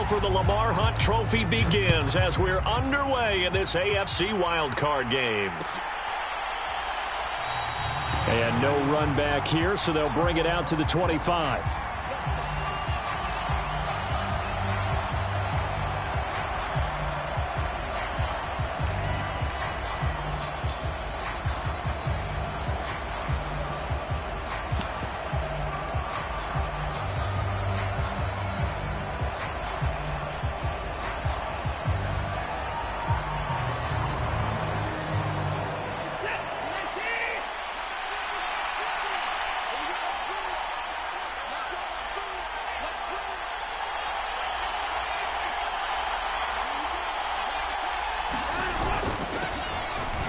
for the Lamar Hunt Trophy begins as we're underway in this AFC wildcard game. And no run back here, so they'll bring it out to the 25.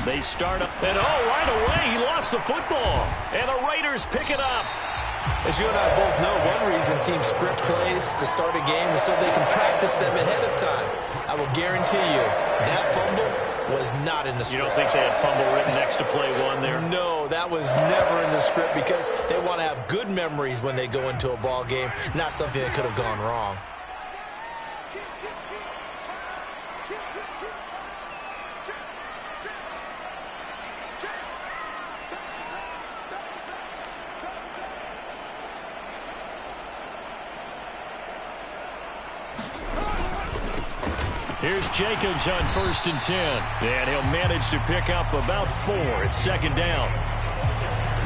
They start up, and right away, he lost the football. And the Raiders pick it up. As you and I both know, one reason teams script plays to start a game is so they can practice them ahead of time. I will guarantee you, that fumble was not in the script. You don't think they had fumble written next to play one there? No, that was never in the script because they want to have good memories when they go into a ball game, not something that could have gone wrong. Here's Jacobs on 1st and 10. And he'll manage to pick up about 4. It's 2nd down.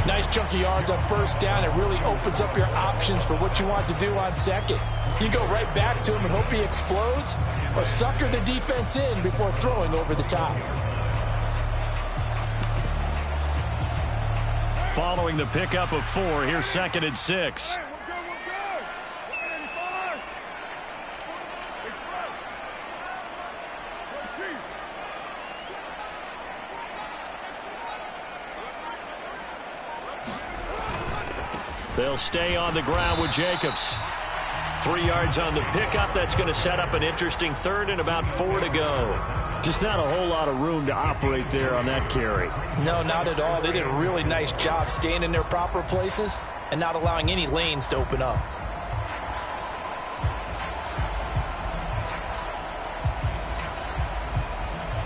Nice chunky yards on 1st down. It really opens up your options for what you want to do on 2nd. You go right back to him and hope he explodes, or sucker the defense in before throwing over the top. Following the pickup of 4, here's 2nd and 6. They'll stay on the ground with Jacobs. 3 yards on the pickup. That's going to set up an interesting 3rd and about 4 to go. Just not a whole lot of room to operate there on that carry. No, not at all. They did a really nice job staying in their proper places and not allowing any lanes to open up.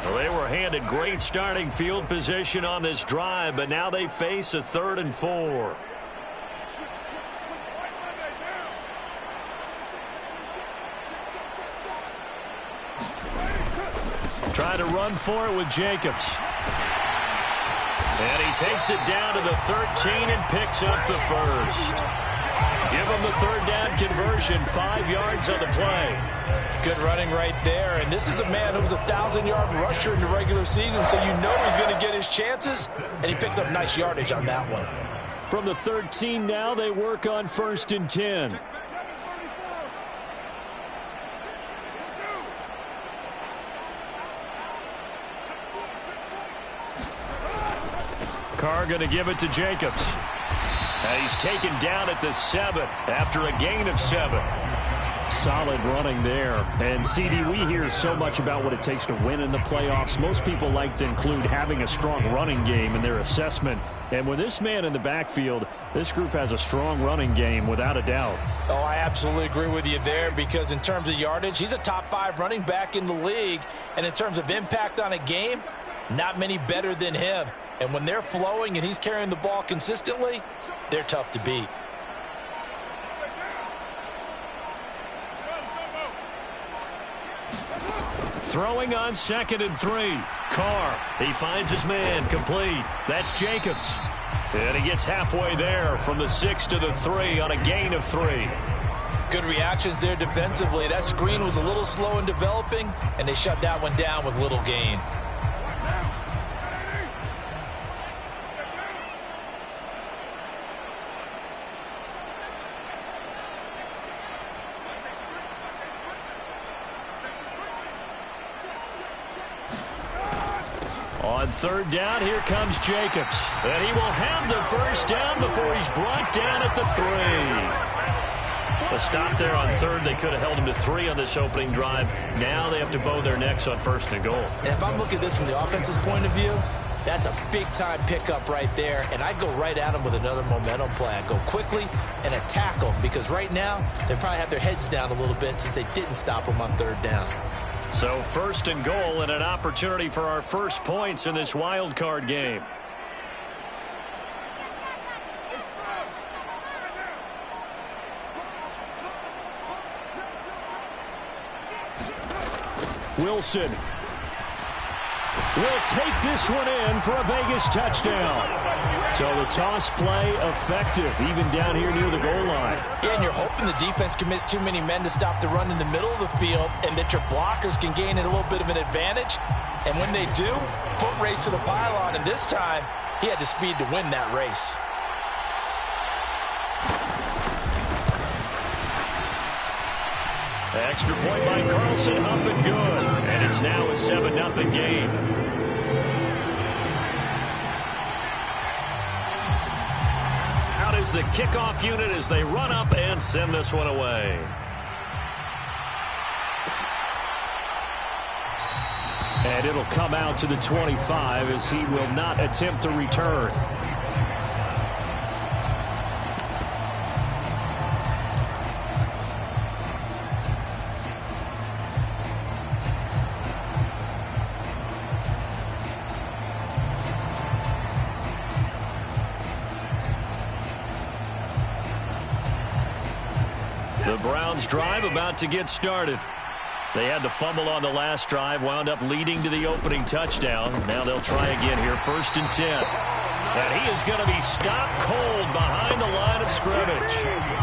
Well, they were handed great starting field position on this drive, but now they face a 3rd and 4. Try to run for it with Jacobs. And he takes it down to the 13 and picks up the 1st. Give him the 3rd down conversion, 5 yards on the play. Good running right there. And this is a man who was a 1,000-yard rusher in the regular season, so you know he's going to get his chances. And he picks up nice yardage on that one. From the 13 now, they work on 1st and 10. Carr going to give it to Jacobs. And he's taken down at the 7 after a gain of 7. Solid running there. And, CD, we hear so much about what it takes to win in the playoffs. Most people like to include having a strong running game in their assessment. And with this man in the backfield, this group has a strong running game without a doubt. Oh, I absolutely agree with you there because in terms of yardage, he's a top 5 running back in the league. And in terms of impact on a game, not many better than him. And when they're flowing and he's carrying the ball consistently, they're tough to beat. Throwing on 2nd and 3. Carr, he finds his man, complete. That's Jacobs. And he gets halfway there from the 6 to the 3 on a gain of 3. Good reactions there defensively. That screen was a little slow in developing, and they shut that one down with little gain. On 3rd down, here comes Jacobs. And he will have the 1st down before he's brought down at the 3. A stop there on 3rd. They could have held him to 3 on this opening drive. Now they have to bow their necks on 1st and goal. And if I'm looking at this from the offense's point of view, That's a big-time pickup right there, and I go right at him with another momentum play. I go quickly and attack them because right now they probably have their heads down a little bit since they didn't stop them on third down. So first and goal and an opportunity for our first points in this wild card game. Wilson will take this one in for a Vegas touchdown. So the toss play effective, even down here near the goal line. Yeah, and you're hoping the defense can miss too many men to stop the run in the middle of the field and that your blockers can gain a little bit of an advantage. And when they do, foot race to the pylon, and this time he had the speed to win that race. Extra point by Carlson, up and good. And it's now a 7-0 game. Out is the kickoff unit as they run up and send this one away. And it'll come out to the 25 as he will not attempt to return. The Browns drive about to get started. They had to fumble on the last drive, wound up leading to the opening touchdown. Now they'll try again here, 1st and 10. And he is going to be stopped cold behind the line of scrimmage.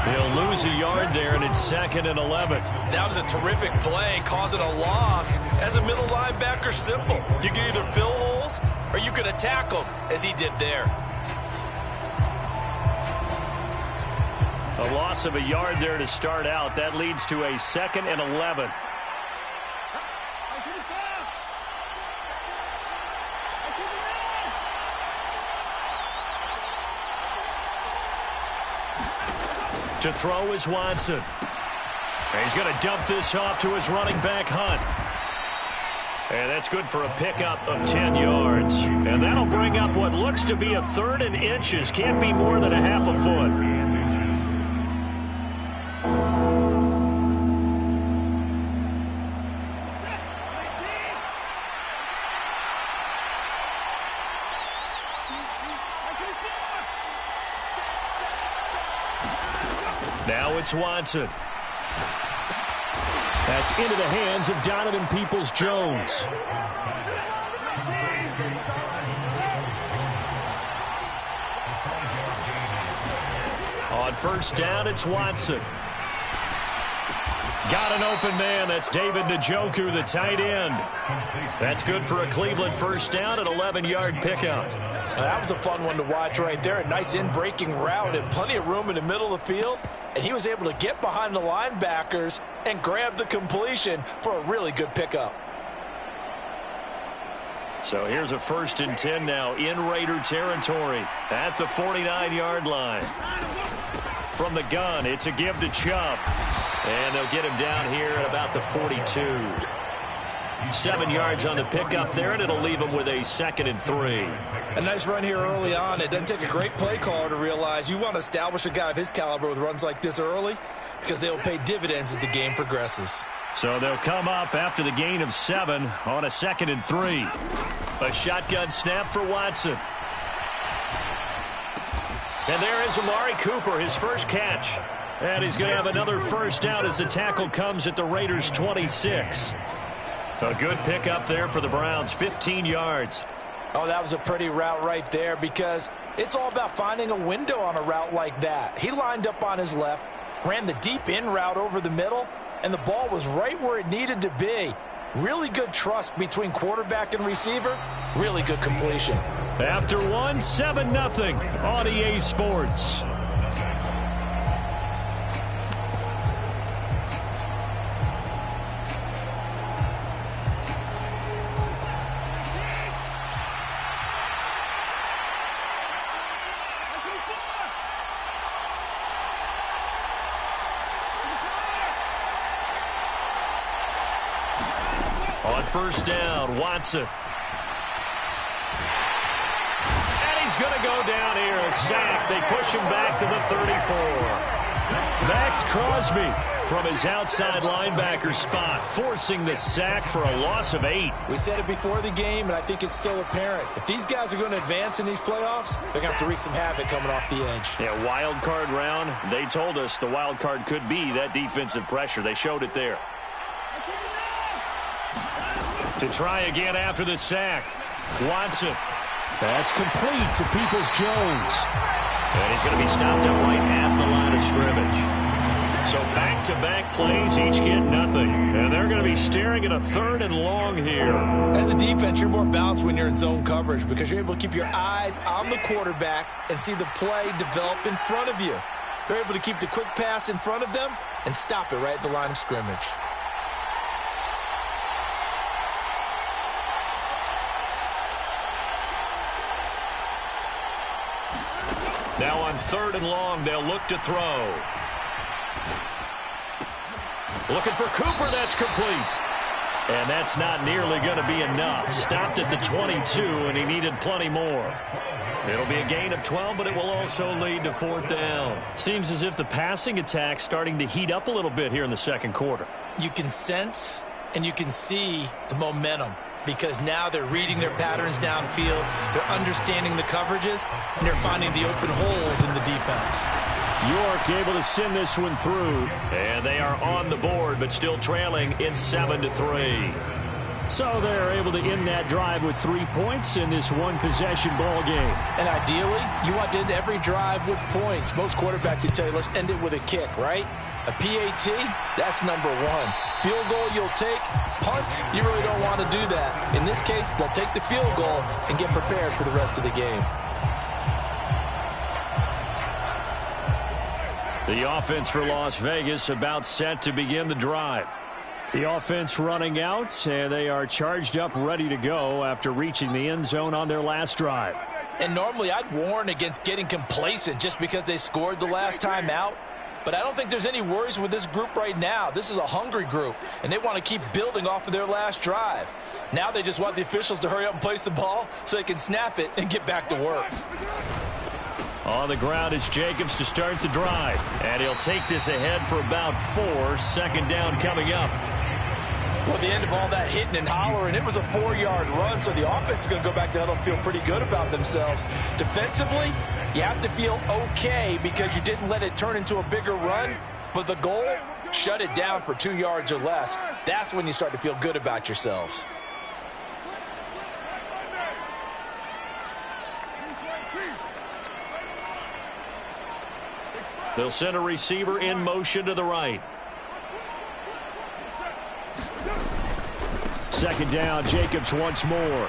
He'll lose a yard there, and it's 2nd and 11. That was a terrific play, causing a loss. As a middle linebacker, simple. You can either fill holes or you can attack them, as he did there. A loss of a yard there to start out. That leads to a 2nd and 11. To throw is Watson. He's going to dump this off to his running back, Hunt. And that's good for a pickup of 10 yards. And that'll bring up what looks to be a 3rd and inches. Can't be more than a half a foot. Now it's Watson. That's into the hands of Donovan Peoples-Jones. On 1st down, it's Watson. Got an open man. That's David Njoku, the tight end. That's good for a Cleveland 1st down, an 11-yard pickup. That was a fun one to watch right there. A nice in-breaking route and plenty of room in the middle of the field. And he was able to get behind the linebackers and grab the completion for a really good pickup. So here's a 1st and 10 now in Raider territory at the 49-yard line. From the gun, it's a give to Chubb. And they'll get him down here at about the 42. 7 yards on the pickup there, and it'll leave him with a 2nd and 3. A nice run here early on. It doesn't take a great play caller to realize you want to establish a guy of his caliber with runs like this early because they'll pay dividends as the game progresses. So they'll come up after the gain of 7 on a 2nd and 3. A shotgun snap for Watson. And there is Amari Cooper, his first catch. And he's going to have another 1st down as the tackle comes at the Raiders' 26. A good pickup there for the Browns, 15 yards. Oh, that was a pretty route right there because it's all about finding a window on a route like that. He lined up on his left, ran the deep in route over the middle, and the ball was right where it needed to be. Really good trust between quarterback and receiver. Really good completion. After 7-0 on EA Sports. On 1st down, Watson. going to go down here. A sack. They push him back to the 34. Max Crosby from his outside linebacker spot, forcing the sack for a loss of 8. We said it before the game, and I think it's still apparent. If these guys are going to advance in these playoffs, they're going to have to wreak some havoc coming off the edge. Yeah, wild card round. They told us the wild card could be that defensive pressure. They showed it there. To try again after the sack. Watson. That's complete to Peoples-Jones. And he's going to be stopped up right at the line of scrimmage. So back-to-back plays, each get nothing. And they're going to be staring at a 3rd and long here. As a defense, you're more balanced when you're in zone coverage because you're able to keep your eyes on the quarterback and see the play develop in front of you. They're able to keep the quick pass in front of them and stop it right at the line of scrimmage. Now on 3rd and long, they'll look to throw. Looking for Cooper, that's complete. And that's not nearly going to be enough. Stopped at the 22, and he needed plenty more. It'll be a gain of 12, but it will also lead to 4th down. Seems as if the passing attack's starting to heat up a little bit here in the second quarter. You can sense and you can see the momentum, because now they're reading their patterns downfield, they're understanding the coverages, and they're finding the open holes in the defense. York able to send this one through. And they are on the board, but still trailing in 7-3. So they're able to end that drive with 3 points in this one-possession ball game. And ideally, you want to end every drive with points. Most quarterbacks would tell you, let's end it with a kick, right? A PAT, that's number 1. Field goal you'll take. Punts, you really don't want to do that. In this case, they'll take the field goal and get prepared for the rest of the game. The offense for Las Vegas about set to begin the drive. The offense running out, and they are charged up, ready to go after reaching the end zone on their last drive. And normally I'd warn against getting complacent just because they scored the last time out. But I don't think there's any worries with this group right now. This is a hungry group, and they want to keep building off of their last drive. Now they just want the officials to hurry up and place the ball so they can snap it and get back to work. On the ground, it's Jacobs to start the drive. And he'll take this ahead for about 4. 2nd down coming up. Well, at the end of all that hitting and hollering, it was a 4-yard run, so the offense is going to go back there and feel pretty good about themselves. Defensively, you have to feel okay because you didn't let it turn into a bigger run, but the goal, shut it down for 2 yards or less. That's when you start to feel good about yourselves. They'll send a receiver in motion to the right. 2nd down, Jacobs once more.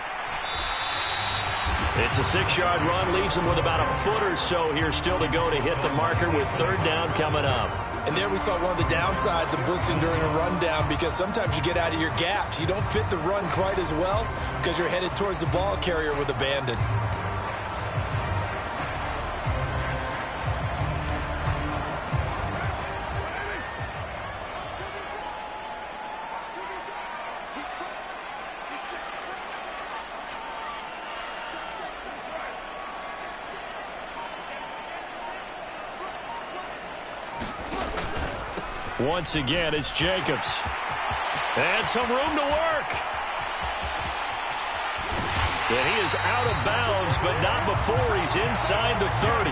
It's a 6-yard run, leaves him with about a foot or so here still to go to hit the marker with 3rd down coming up. And there we saw one of the downsides of blitzing during a rundown, because sometimes you get out of your gaps. You don't fit the run quite as well because you're headed towards the ball carrier with abandon. Once again, it's Jacobs. And some room to work. And he is out of bounds, but not before he's inside the 30.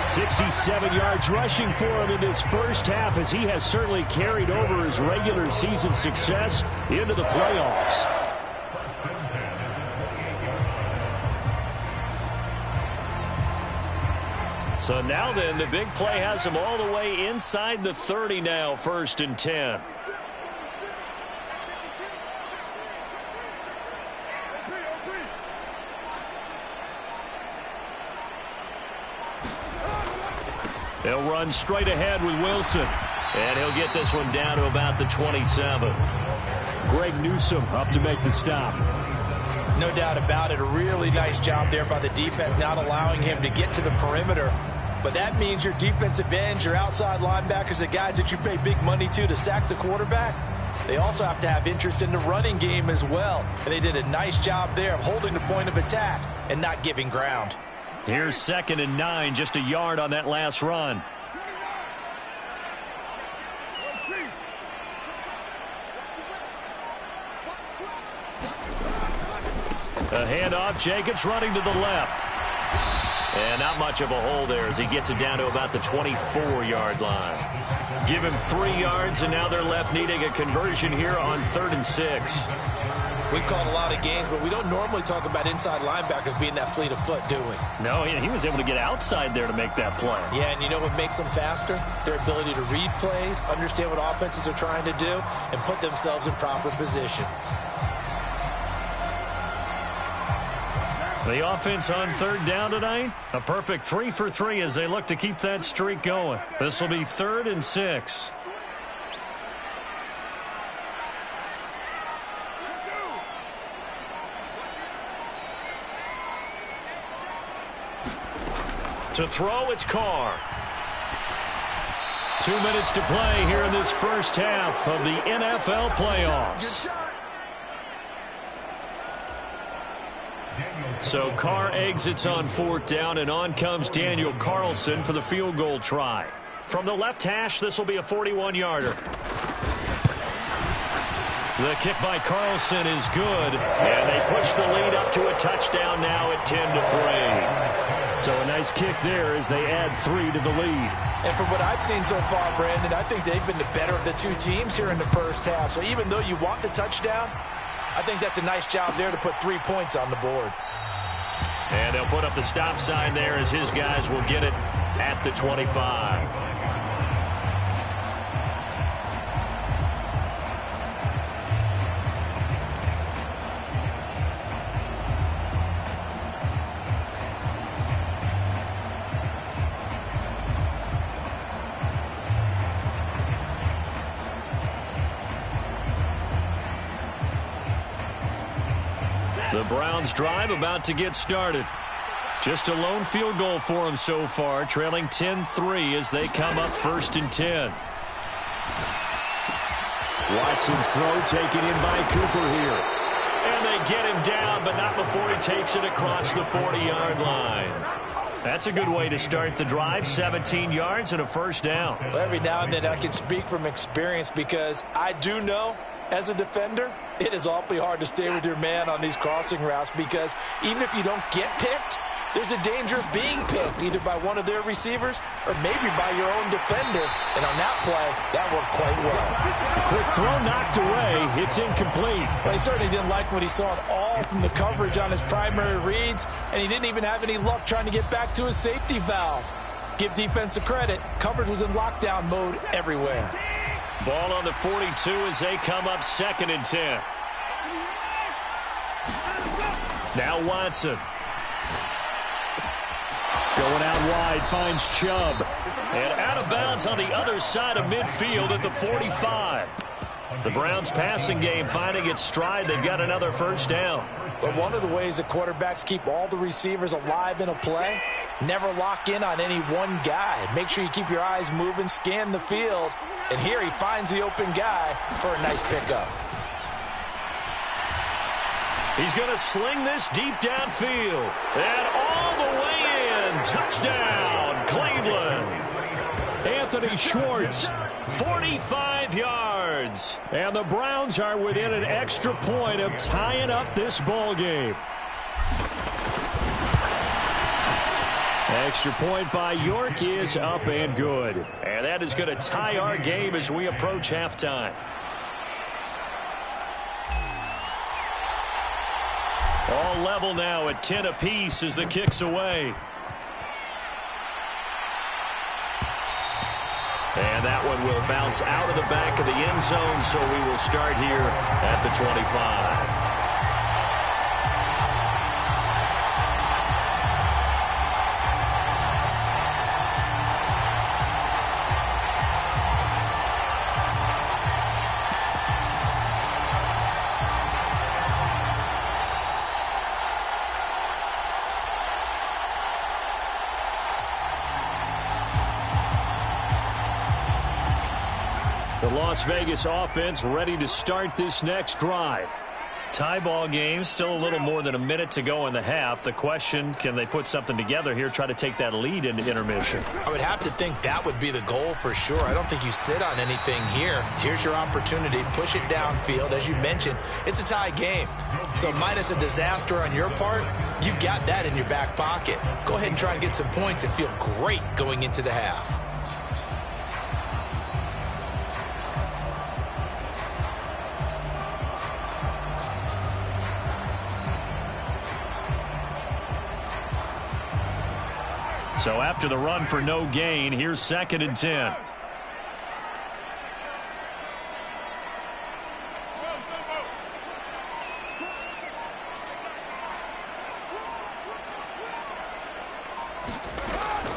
67 yards rushing for him in this first half, as he has certainly carried over his regular season success into the playoffs. So now then, the big play has him all the way inside the 30 now, 1st and 10. They'll run straight ahead with Wilson. And he'll get this one down to about the 27. Greg Newsome up to make the stop. No doubt about it. A really nice job there by the defense, not allowing him to get to the perimeter. But that means your defensive ends, your outside linebackers, the guys that you pay big money to sack the quarterback, they also have to have interest in the running game as well. And they did a nice job there of holding the point of attack and not giving ground. Here's 2nd and 9, just a yard on that last run. A handoff, Jacobs running to the left. And not much of a hole there as he gets it down to about the 24-yard line. Give him 3 yards, and now they're left needing a conversion here on 3rd and 6. We've called a lot of games, but we don't normally talk about inside linebackers being that fleet of foot, do we? No, he was able to get outside there to make that play. Yeah, and you know what makes them faster? Their ability to read plays, understand what offenses are trying to do, and put themselves in proper position. The offense on 3rd down tonight, a perfect 3 for 3 as they look to keep that streak going. This will be 3rd and 6. To throw, it's Carr. 2 minutes to play here in this first half of the NFL playoffs. So Carr exits on 4th down, and on comes Daniel Carlson for the field goal try. From the left hash, this will be a 41-yarder. The kick by Carlson is good, and they push the lead up to a touchdown now at 10-3. So a nice kick there as they add 3 to the lead. And from what I've seen so far, Brandon, I think they've been the better of the 2 teams here in the first half. So even though you want the touchdown, I think that's a nice job there to put 3 points on the board. And they'll put up the stop sign there as his guys will get it at the 25. The Browns drive about to get started. Just a lone field goal for them so far, trailing 10-3 as they come up 1st and 10. Watson's throw taken in by Cooper here. And they get him down, but not before he takes it across the 40-yard line. That's a good way to start the drive, 17 yards and a 1st down. Well, every now and then I can speak from experience because I do know as a defender, it is awfully hard to stay with your man on these crossing routes because even if you don't get picked, there's a danger of being picked either by one of their receivers or maybe by your own defender. And on that play, that worked quite well. Quick throw knocked away. It's incomplete. Well, he certainly didn't like what he saw at all from the coverage on his primary reads, and he didn't even have any luck trying to get back to his safety valve. Give defense a credit. Coverage was in lockdown mode everywhere. Ball on the 42 as they come up 2nd and 10. Now Watson. Going out wide, finds Chubb. And out of bounds on the other side of midfield at the 45. The Browns passing game finding its stride. They've got another 1st down. But one of the ways that quarterbacks keep all the receivers alive in a play, never lock in on any one guy. Make sure you keep your eyes moving, scan the field. And here he finds the open guy for a nice pickup. He's going to sling this deep downfield. And all the way in. Touchdown, Cleveland. Anthony Schwartz. 45 yards. And the Browns are within an extra point of tying up this ball game. Extra point by York is up and good. And that is going to tie our game as we approach halftime. All level now at 10 apiece as the kick's away. And that one will bounce out of the back of the end zone, so we will start here at the 25. The Las Vegas offense ready to start this next drive. Tie ball game, still a little more than a minute to go in the half. The question, can they put something together here, try to take that lead into intermission? I would have to think that would be the goal for sure. I don't think you sit on anything here. Here's your opportunity. Push it downfield. As you mentioned, it's a tie game. So minus a disaster on your part, you've got that in your back pocket. Go ahead and try and get some points and feel great going into the half. So after the run for no gain, here's 2nd and 10.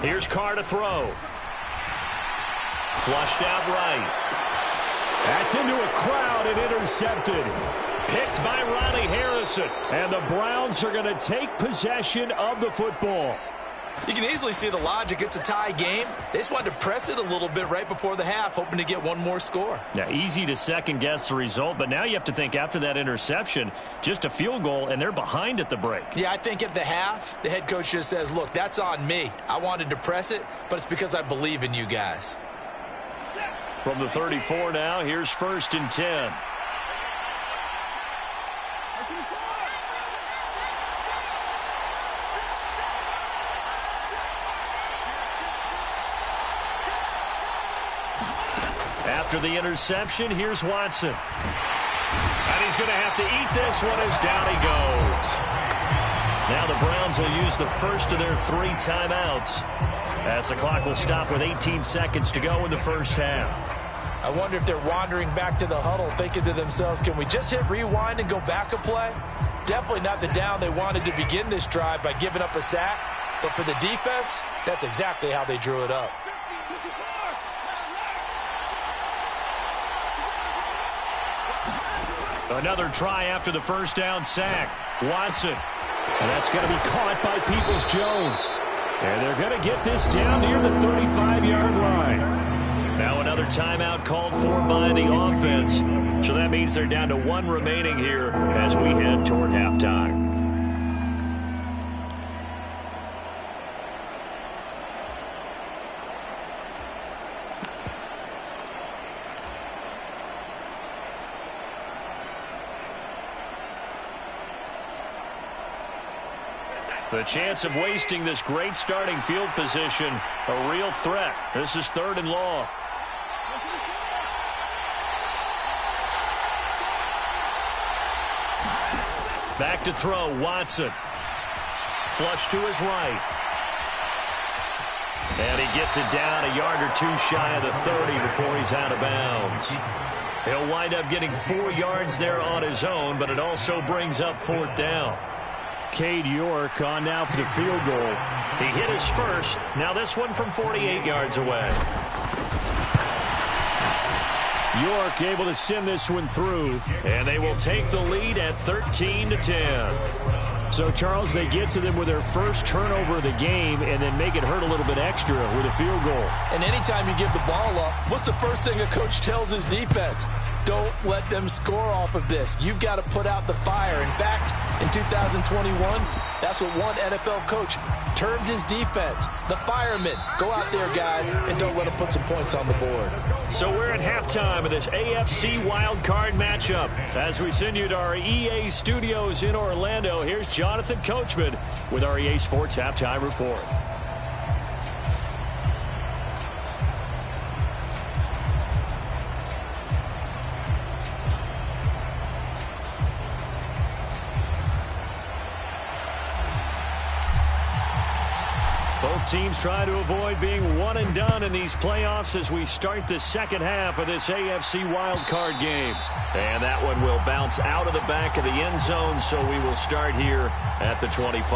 Here's Carr to throw. Flushed out right. That's into a crowd and intercepted. Picked by Ronnie Harrison. And the Browns are going to take possession of the football. You can easily see the logic. It's a tie game. They just wanted to press it a little bit right before the half, hoping to get one more score. Yeah, easy to second-guess the result, but now you have to think after that interception, just a field goal, and they're behind at the break. Yeah, I think at the half, the head coach just says, look, that's on me. I wanted to press it, but it's because I believe in you guys. From the 34 now, here's 1st and 10. After the interception, here's Watson. And he's going to have to eat this one as down he goes. Now the Browns will use the first of their 3 timeouts as the clock will stop with 18 seconds to go in the first half. I wonder if they're wandering back to the huddle thinking to themselves, can we just hit rewind and go back a play? Definitely not the down they wanted to begin this drive by giving up a sack. But for the defense, that's exactly how they drew it up. Another try after the first down sack. Watson. And that's going to be caught by Peoples-Jones. And they're going to get this down near the 35-yard line. Now another timeout called for by the offense. So that means they're down to 1 remaining here as we head toward halftime. The chance of wasting this great starting field position, a real threat. This is 3rd and long. Back to throw, Watson. Flush to his right. And he gets it down a yard or 2 shy of the 30 before he's out of bounds. He'll wind up getting 4 yards there on his own, but it also brings up 4th down. Cade York on now for the field goal. He hit his first. Now this one from 48 yards away. York able to send this one through. And they will take the lead at 13-10. So, Charles, they get to them with their first turnover of the game and then make it hurt a little bit extra with a field goal. And anytime you give the ball up, what's the first thing a coach tells his defense? Don't let them score off of this. You've got to put out the fire. In fact, in 2021, that's what one NFL coach termed his defense, the firemen. Go out there, guys, and don't let them put some points on the board. So we're at halftime of this AFC wildcard matchup. As we send you to our EA studios in Orlando, here's Jonathan Coachman with our EA Sports Halftime Report. Both teams try to avoid being one and done in these playoffs as we start the second half of this AFC wildcard game. And that one will bounce out of the back of the end zone, so we will start here at the 25.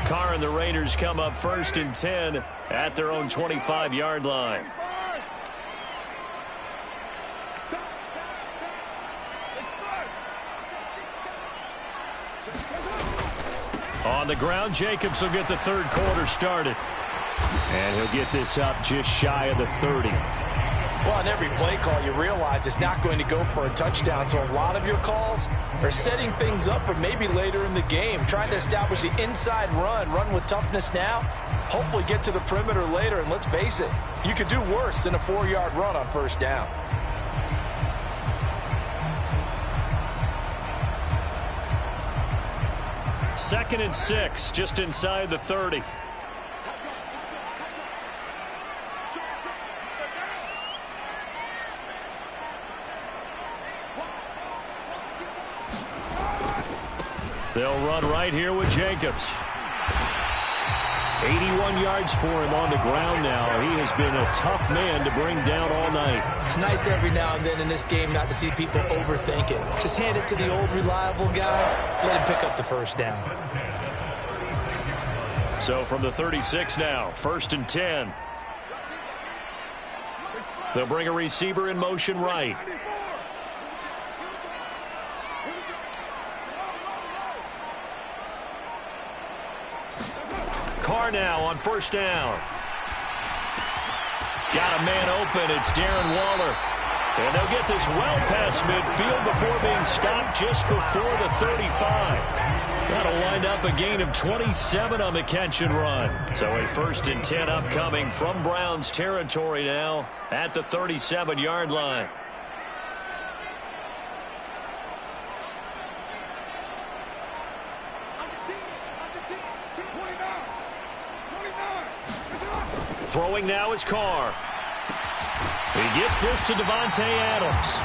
Carr and the Raiders come up 1st and 10 at their own 25-yard line. On the ground, Jacobs will get the third quarter started. And he'll get this up just shy of the 30. Well, on every play call, you realize it's not going to go for a touchdown, so a lot of your calls are setting things up for maybe later in the game, trying to establish the inside run with toughness now, hopefully get to the perimeter later, and let's face it, you could do worse than a 4-yard run on first down. Second and 6, just inside the 30. They'll run right here with Jacobs. 81 yards for him on the ground now. He has been a tough man to bring down all night. It's nice every now and then in this game not to see people overthink it. Just hand it to the old reliable guy. Let him pick up the first down. So from the 36 now, 1st and 10. They'll bring a receiver in motion right. Carr now on first down. Got a man open. It's Darren Waller. And they'll get this well past midfield before being stopped just before the 35. That'll wind up a gain of 27 on the catch and run. So a 1st and 10 upcoming from Browns territory now at the 37-yard line. Throwing now is Carr. He gets this to Devontae Adams.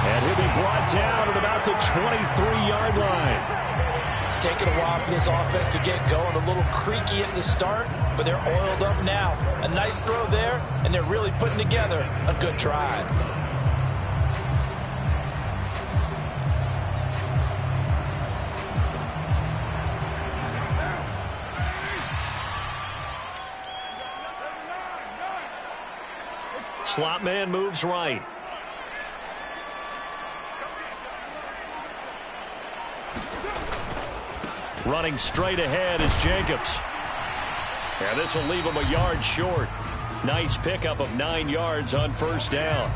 And he'll be brought down at about the 23-yard line. It's taken a while for this offense to get going. A little creaky at the start, but they're oiled up now. A nice throw there, and they're really putting together a good drive. Slot man moves right. Running straight ahead is Jacobs. And this will leave him a yard short. Nice pickup of 9 yards on first down.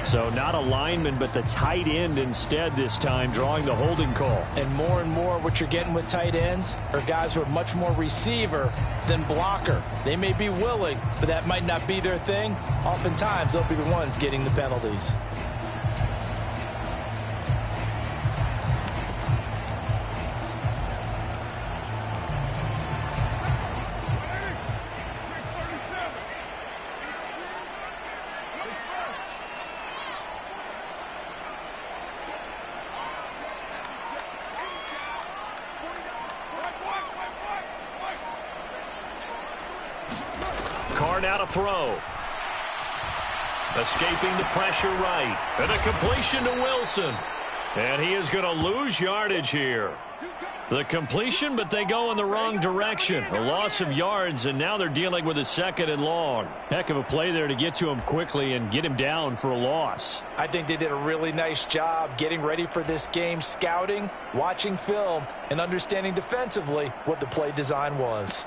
So not a lineman, but the tight end instead this time, drawing the holding call. And more what you're getting with tight ends are guys who are much more receiver than blocker. They may be willing, but that might not be their thing. Oftentimes, they'll be the ones getting the penalties. Carr now to throw. Escaping the pressure right. And a completion to Wilson. And he is going to lose yardage here. The completion, but they go in the wrong direction. A loss of yards, and now they're dealing with a 2nd and long. Heck of a play there to get to him quickly and get him down for a loss. I think they did a really nice job getting ready for this game, scouting, watching film, and understanding defensively what the play design was.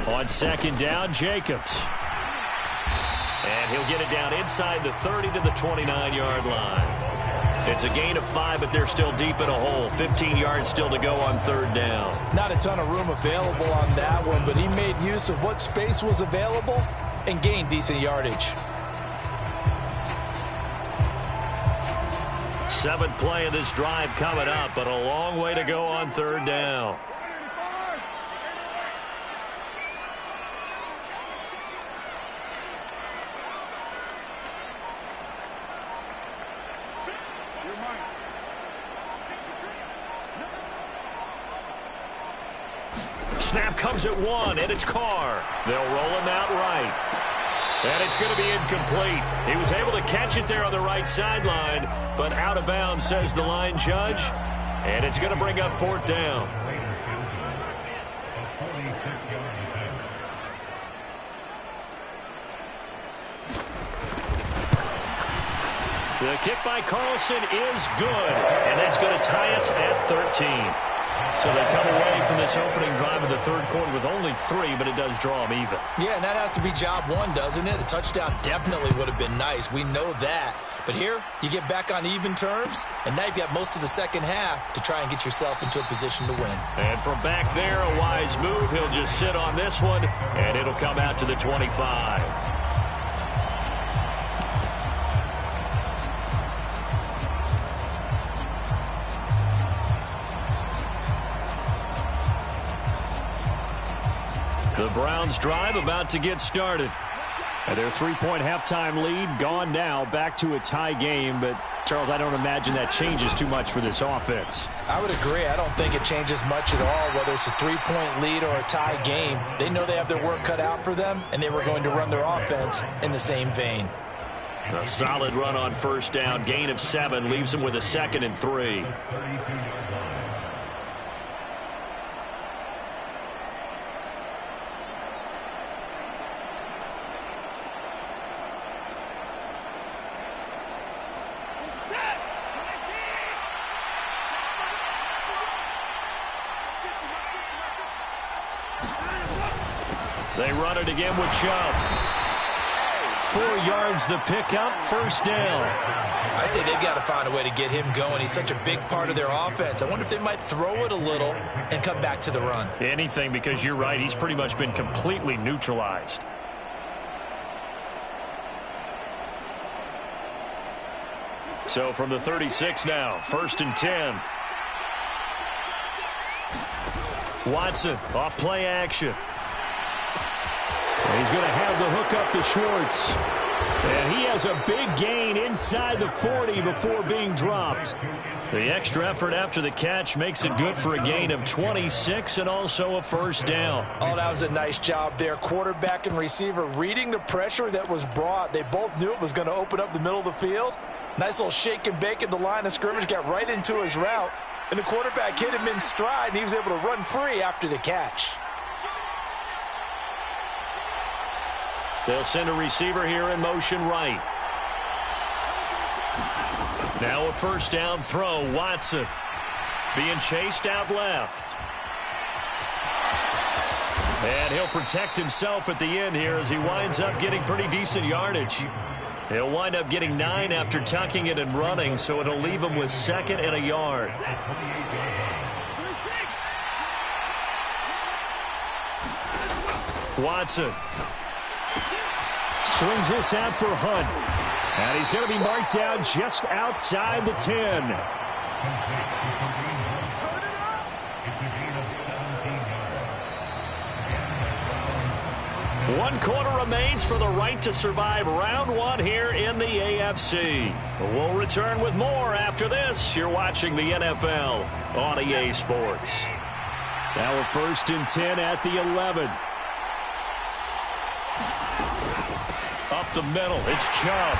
On 2nd down, Jacobs. And he'll get it down inside the 30 to the 29-yard line. It's a gain of 5, but they're still deep in a hole. 15 yards still to go on 3rd down. Not a ton of room available on that one, but he made use of what space was available and gained decent yardage. 7th play of this drive coming up, but a long way to go on 3rd down. Snap comes at 1, and it's Carr. They'll roll him out right. And it's going to be incomplete. He was able to catch it there on the right sideline, but out of bounds, says the line judge. And it's going to bring up 4th down. The kick by Carlson is good, and that's going to tie us at 13. So they come away from this opening drive in the 3rd quarter with only 3, but it does draw them even. Yeah, and that has to be job 1, doesn't it? A touchdown definitely would have been nice. We know that. But here, you get back on even terms, and now you've got most of the second half to try and get yourself into a position to win. And from back there, a wise move. He'll just sit on this one, and it'll come out to the 25. The Browns drive about to get started. And their 3-point halftime lead gone now, back to a tie game. But, Charles, I don't imagine that changes too much for this offense. I would agree. I don't think it changes much at all, whether it's a 3-point lead or a tie game. They know they have their work cut out for them, and they were going to run their offense in the same vein. A solid run on 1st down. Gain of 7 leaves them with a 2nd and 3. They run it again with Chubb. 4 yards the pickup, 1st down. I'd say they've got to find a way to get him going. He's such a big part of their offense. I wonder if they might throw it a little and come back to the run. Anything, because you're right. He's pretty much been completely neutralized. So from the 36 now, 1st and 10. Watson off play action. He's going to have the hook up to Schwartz. And he has a big gain inside the 40 before being dropped. The extra effort after the catch makes it good for a gain of 26 and also a 1st down. Oh, that was a nice job there. Quarterback and receiver reading the pressure that was brought. They both knew it was going to open up the middle of the field. Nice little shake and bake at the line of scrimmage, got right into his route. And the quarterback hit him in stride, and he was able to run free after the catch. They'll send a receiver here in motion right. Now a 1st down throw. Watson being chased out left. And he'll protect himself at the end here as he winds up getting pretty decent yardage. He'll wind up getting 9 after tucking it and running, so it'll leave him with 2nd and a yard. Watson swings this out for Hunt. And he's going to be marked down just outside the 10. One quarter remains for the right to survive round 1 here in the AFC. We'll return with more after this. You're watching the NFL on EA Sports. Now a 1st and 10 at the 11. Up the middle, it's Chubb.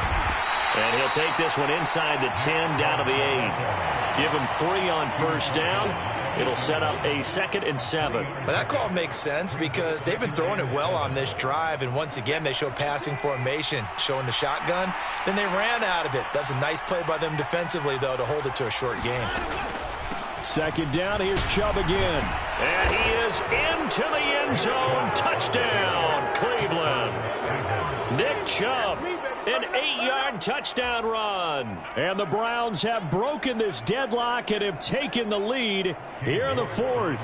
And he'll take this one inside the 10, down to the 8. Give him 3 on 1st down. It'll set up a 2nd and 7. But that call makes sense because they've been throwing it well on this drive, and once again they show passing formation, showing the shotgun. Then they ran out of it. That's a nice play by them defensively, though, to hold it to a short game. 2nd down, here's Chubb again. And he is into the end zone. Touchdown, Cleveland. Nick Chubb, an 8-yard touchdown run. And the Browns have broken this deadlock and have taken the lead here in the 4th.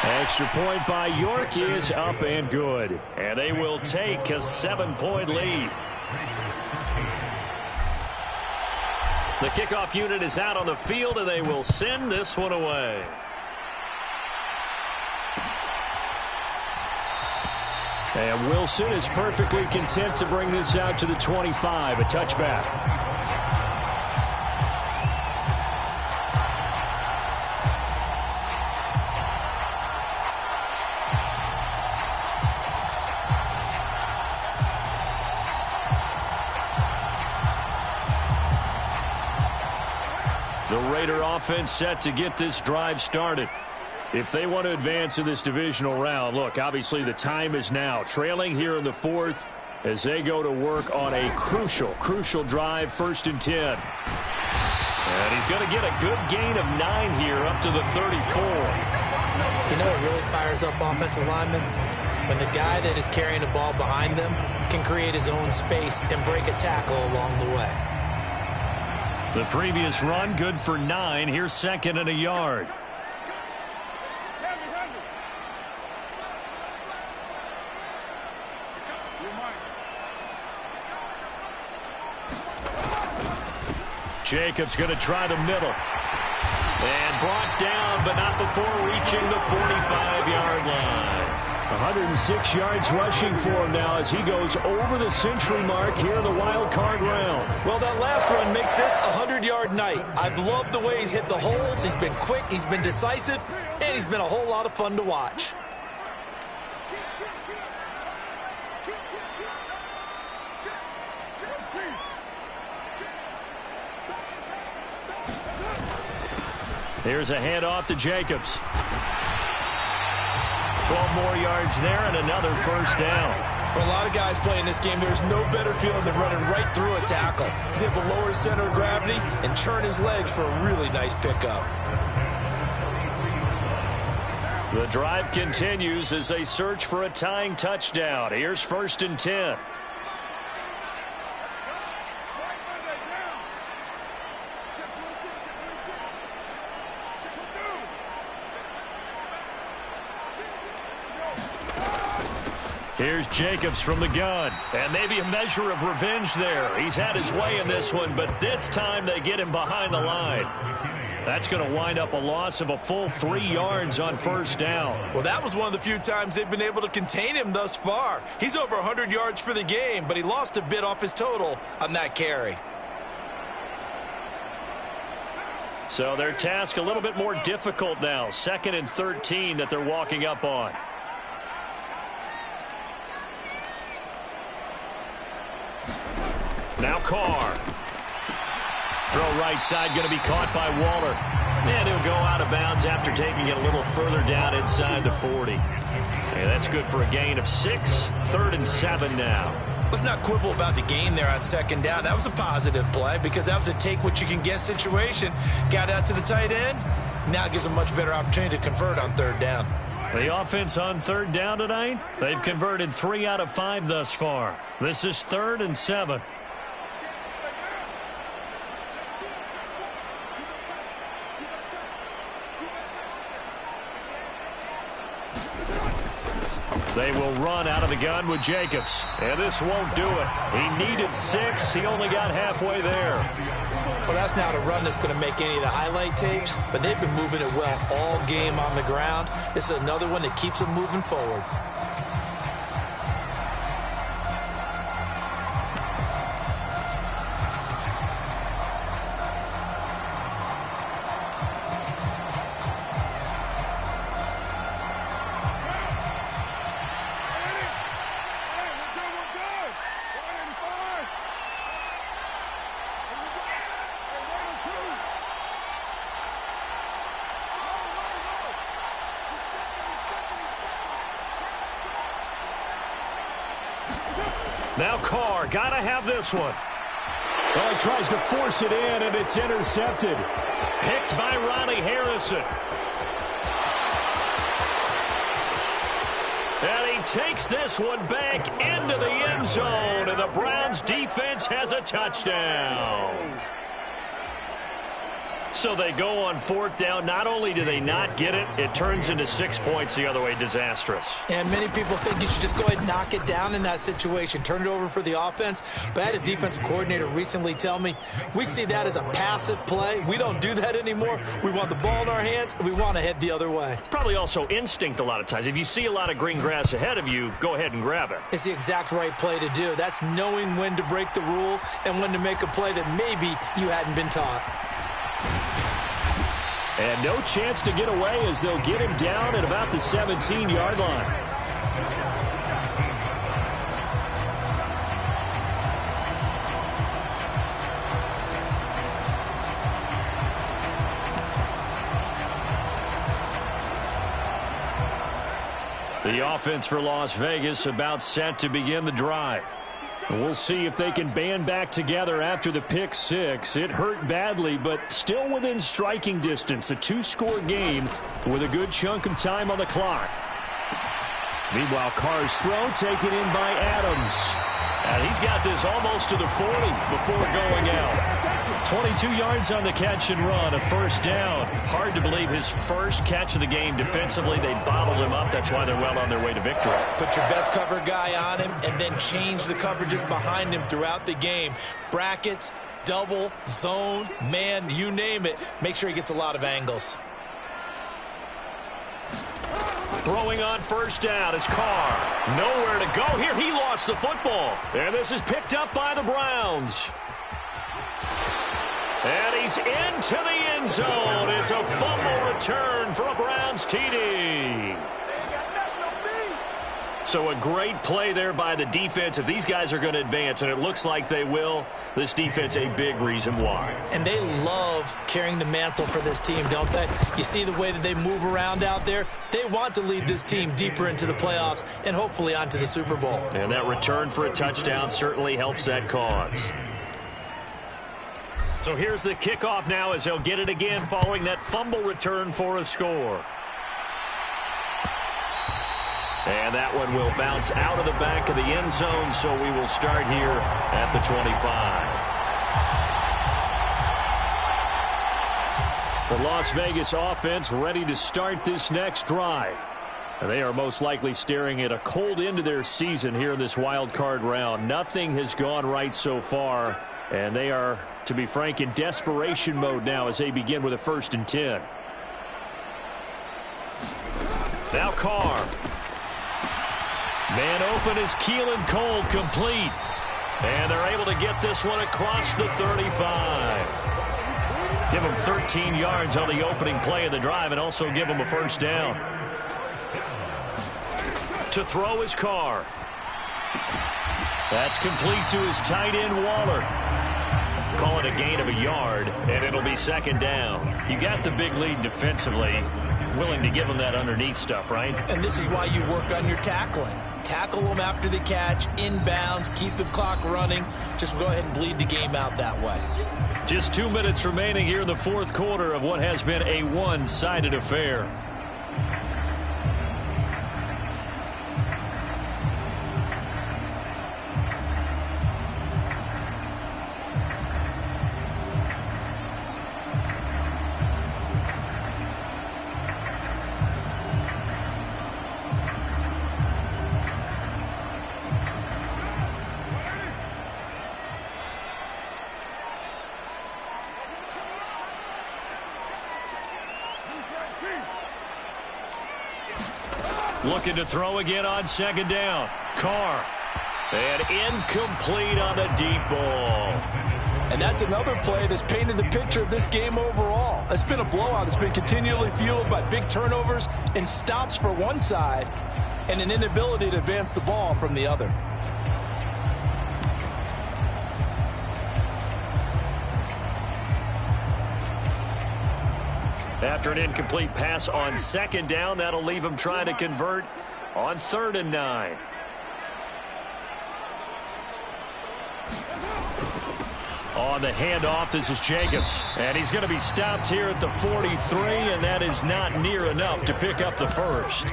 Extra point by York is up and good. And they will take a 7-point lead. The kickoff unit is out on the field, and they will send this one away. And Wilson is perfectly content to bring this out to the 25, a touchback. The Raider offense set to get this drive started. If they want to advance in this divisional round, look, obviously the time is now. Trailing here in the fourth as they go to work on a crucial drive, 1st and 10. And he's going to get a good gain of 9 here up to the 34. You know what really fires up offensive linemen? When the guy that is carrying the ball behind them can create his own space and break a tackle along the way. The previous run, good for 9. Here's 2nd and a yard. Jacobs going to try the middle. And brought down, but not before reaching the 45-yard line. 106 yards rushing for him now as he goes over the century mark here in the wild card round. Well, that last run makes this a 100-yard night. I've loved the way he's hit the holes. He's been quick, he's been decisive, and he's been a whole lot of fun to watch. Here's a handoff to Jacobs. 12 more yards there and another 1st down. For a lot of guys playing this game, there's no better feeling than running right through a tackle. He's able to lower his center of gravity and churn his legs for a really nice pickup. The drive continues as they search for a tying touchdown. Here's 1st and 10. Here's Jacobs from the gun. And maybe a measure of revenge there. He's had his way in this one, but this time they get him behind the line. That's going to wind up a loss of a full 3 yards on 1st down. Well, that was one of the few times they've been able to contain him thus far. He's over 100 yards for the game, but he lost a bit off his total on that carry. So their task a little bit more difficult now. 2nd and 13 that they're walking up on. Now Carr. Throw right side going to be caught by Waller. And he'll go out of bounds after taking it a little further down inside the 40. Yeah, that's good for a gain of 6. 3rd and 7 now. Let's not quibble about the gain there on 2nd down. That was a positive play because that was a take-what-you-can-get situation. Got out to the tight end. Now it gives them a much better opportunity to convert on 3rd down. The offense on 3rd down tonight, they've converted 3 out of 5 thus far. This is 3rd and 7. They will run out of the gun with Jacobs. And this won't do it. He needed 6. He only got halfway there. Well, that's not a run that's going to make any of the highlight tapes, but they've been moving it well all game on the ground. This is another one that keeps them moving forward. Now Carr, got to have this one. Well, he tries to force it in, and it's intercepted. Picked by Ronnie Harrison. And he takes this one back into the end zone, and the Browns defense has a touchdown. So they go on 4th down. Not only do they not get it, it turns into 6 points the other way. Disastrous. And many people think you should just go ahead and knock it down in that situation. Turn it over for the offense. But I had a defensive coordinator recently tell me, we see that as a passive play. We don't do that anymore. We want the ball in our hands, and we want to head the other way. It's probably also instinct a lot of times. If you see a lot of green grass ahead of you, go ahead and grab it. It's the exact right play to do. That's knowing when to break the rules and when to make a play that maybe you hadn't been taught. And no chance to get away as they'll get him down at about the 17-yard line. The offense for Las Vegas about set to begin the drive. We'll see if they can band back together after the pick six. It hurt badly, but still within striking distance. A two-score game with a good chunk of time on the clock. Meanwhile, Carr's throw taken in by Adams. And he's got this almost to the 40 before going out. 22 yards on the catch and run, a first down. Hard to believe his first catch of the game defensively. They bottled him up. That's why they're well on their way to victory. Put your best cover guy on him and then change the coverages behind him throughout the game. Brackets, double, zone, man, you name it. Make sure he gets a lot of angles. Throwing on first down is Carr. Nowhere to go here. He lost the football. And this is picked up by the Browns. And he's into the end zone. It's a fumble return for a Browns TD. So a great play there by the defense. If these guys are going to advance, and it looks like they will, this defense a big reason why. And they love carrying the mantle for this team, don't they? You see the way that they move around out there? They want to lead this team deeper into the playoffs and hopefully onto the Super Bowl. And that return for a touchdown certainly helps that cause. So here's the kickoff now as they'll get it again following that fumble return for a score. And that one will bounce out of the back of the end zone, so we will start here at the 25. The Las Vegas offense ready to start this next drive. And they are most likely staring at a cold end to their season here in this wild card round. Nothing has gone right so far, and they are, to be frank, in desperation mode now as they begin with a 1st and 10. Now Carr. Man open is Keelan Cole, complete. And they're able to get this one across the 35. Give them 13 yards on the opening play of the drive and also give them a first down. To throw is Carr. That's complete to his tight end, Waller. Call it a gain of a yard, and it'll be 2nd down. You got the big lead defensively. Willing to give them that underneath stuff, right? And this is why you work on your tackling. Tackle them after the catch, inbounds, keep the clock running. Just go ahead and bleed the game out that way. Just 2 minutes remaining here in the 4th quarter of what has been a one-sided affair. Looking to throw again on 2nd down. Carr. And incomplete on the deep ball. And that's another play that's painted the picture of this game overall. It's been a blowout. It's been continually fueled by big turnovers and stops for one side and an inability to advance the ball from the other. After an incomplete pass on 2nd down, that'll leave him trying to convert on 3rd and 9. On the handoff, this is Jacobs. And he's going to be stopped here at the 43, and that is not near enough to pick up the first.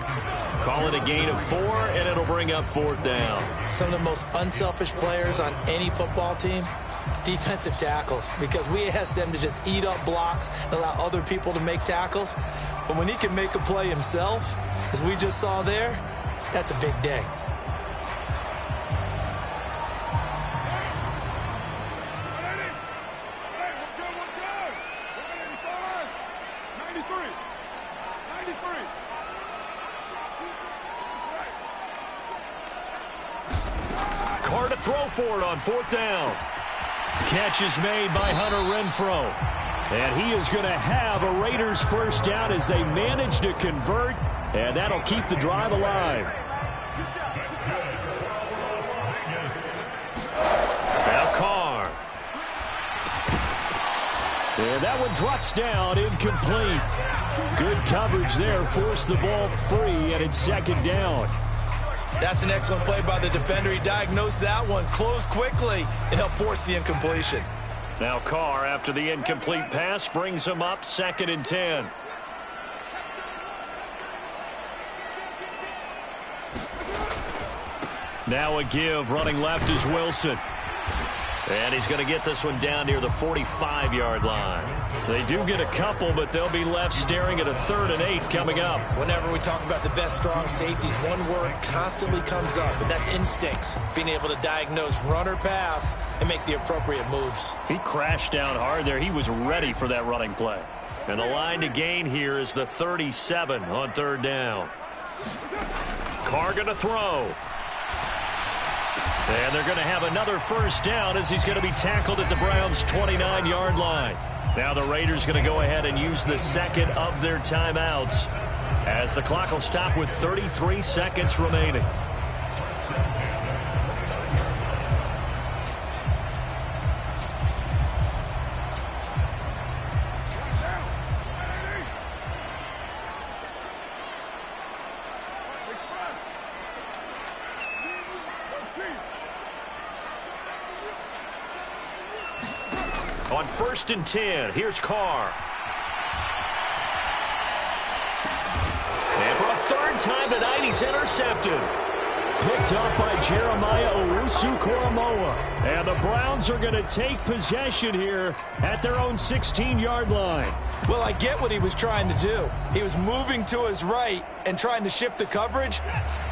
Call it a gain of 4, and it'll bring up 4th down. Some of the most unselfish players on any football team, defensive tackles, because we ask them to just eat up blocks and allow other people to make tackles. But when he can make a play himself, as we just saw there, that's a big day. Carr to throw for it on 4th down. Catch is made by Hunter Renfrow. And he is going to have a Raiders first down as they manage to convert. And that'll keep the drive alive. Now Carr. And that one drops down incomplete. Good coverage there. Forced the ball free, and it's second down. That's an excellent play by the defender. He diagnosed that one, closed quickly, and helped force the incompletion. Now Carr, after the incomplete pass, brings him up 2nd and 10. Now a give, running left is Wilson. And he's going to get this one down near the 45-yard line. They do get a couple, but they'll be left staring at a 3rd and 8 coming up. Whenever we talk about the best strong safeties, one word constantly comes up, and that's instincts. Being able to diagnose run or pass and make the appropriate moves. He crashed down hard there. He was ready for that running play. And the line to gain here is the 37 on 3rd down. Carr going to throw. And they're going to have another first down as he's going to be tackled at the Browns' 29-yard line. Now the Raiders going to go ahead and use the second of their timeouts as the clock will stop with 33 seconds remaining. On 1st and 10, here's Carr. And for a 3rd time tonight, he's intercepted. Picked up by Jeremiah Owusu-Koramoah. And the Browns are going to take possession here at their own 16-yard line. Well, I get what he was trying to do. He was moving to his right and trying to shift the coverage,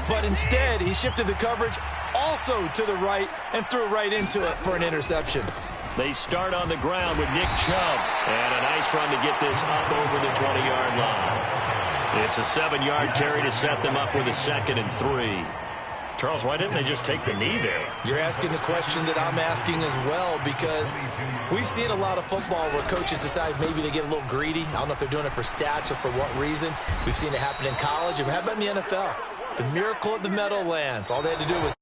but instead he shifted the coverage also to the right and threw right into it for an interception. They start on the ground with Nick Chubb. And a nice run to get this up over the 20-yard line. It's a 7-yard carry to set them up with a 2nd and 3. Charles, why didn't they just take the knee there? You're asking the question that I'm asking as well, because we've seen a lot of football where coaches decide maybe they get a little greedy. I don't know if they're doing it for stats or for what reason. We've seen it happen in college. And how about in the NFL? The miracle at the Meadowlands. All they had to do was